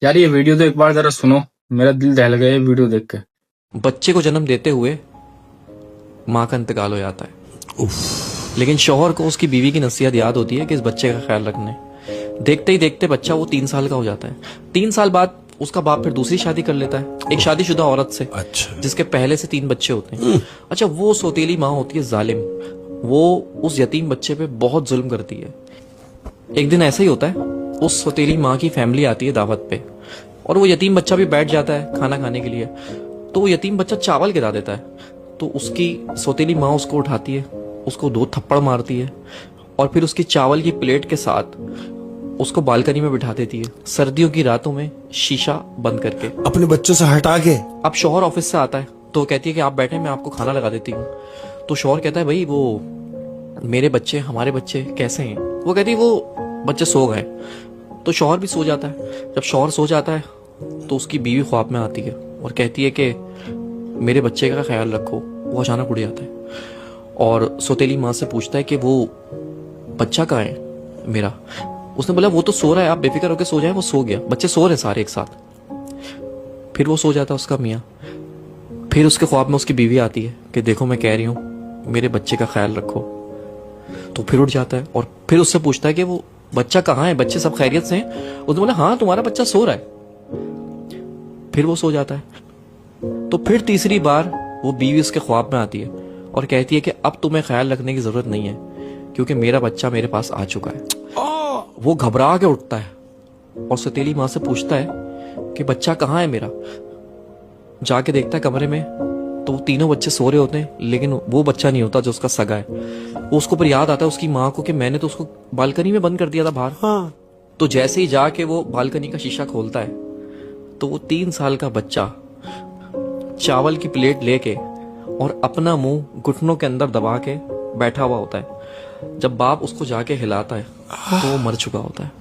यार ये वीडियो तो एक बार जरा सुनो। मेरा दिल दहल गया ये वीडियो देख के। बच्चे को जन्म देते हुए माँ का इंतकाल हो जाता है। लेकिन शौहर को उसकी बीवी की नसीहत याद होती है कि इस बच्चे का ख्याल रखने। देखते ही देखते बच्चा वो 3 साल का हो जाता है। 3 साल बाद उसका बाप फिर दूसरी शादी कर लेता है एक शादीशुदा औरत से। अच्छा। जिसके पहले से 3 बच्चे होते हैं। अच्छा, वो सौतेली माँ होती है जालिम। वो उस यतीम बच्चे पे बहुत जुल्म करती है। एक दिन ऐसा ही होता है, उस सौतेली माँ की फैमिली आती है दावत पे और वो यतीम बच्चा भी बैठ जाता है खाना खाने के लिए। तो वो यतीम बच्चा चावल गिरा देता है। तो उसकी सौतेली माँ उसको उठाती है, उसको 2 थप्पड़ मारती है और फिर उसकी चावल की प्लेट के साथ उसको बालकनी में बिठा देती है, सर्दियों की रातों में शीशा बंद करके। अपने बच्चों से हटा के। अब शौहर ऑफिस से आता है तो कहती है कि आप बैठे, मैं आपको खाना लगा देती हूँ। तो शौहर कहता है, भाई वो मेरे बच्चे, हमारे बच्चे कैसे हैं? वो कहती है, वो बच्चे सो गए। तो शौहर भी सो जाता है। जब शौहर सो जाता है तो उसकी बीवी ख्वाब में आती है और कहती है कि मेरे बच्चे का ख्याल रखो। वो अचानक उड़ जाता है और सौतेली माँ से पूछता है कि वो बच्चा कहाँ है मेरा? उसने बोला, वो तो सो रहा है, आप बेफिक्र होकर सो जाए। वो सो गया, बच्चे सो रहे सारे एक साथ। फिर वो सो जाता है उसका मियाँ। फिर उसके ख्वाब में उसकी बीवी आती है कि देखो मैं कह रही हूँ मेरे बच्चे का ख्याल रखो। तो फिर उठ जाता है और फिर उससे पूछता है कि वो बच्चा कहाँ है, बच्चे सब खैरियत से हैं? उसने बोला, हाँ तुम्हारा बच्चा सो रहा है। फिर वो सो जाता है। तो फिर तीसरी बार वो बीवी उसके ख्वाब में आती है और कहती है कि अब तुम्हें ख्याल रखने की जरूरत नहीं है क्योंकि मेरा बच्चा मेरे पास आ चुका है। वो घबरा के उठता है और सौतेली माँ से पूछता है कि बच्चा कहाँ है मेरा? जाके देखता है कमरे में तो वो तीनों बच्चे सो रहे होते हैं, लेकिन वो बच्चा नहीं होता जो उसका सगा है। वो उसको पर याद आता है उसकी माँ को कि मैंने तो उसको बालकनी में बंद कर दिया था बाहर। हाँ। तो जैसे ही जाके वो बालकनी का शीशा खोलता है तो वो 3 साल का बच्चा चावल की प्लेट लेके और अपना मुंह घुटनों के अंदर दबा के बैठा हुआ होता है। जब बाप उसको जाके हिलाता है तो वो मर चुका होता है।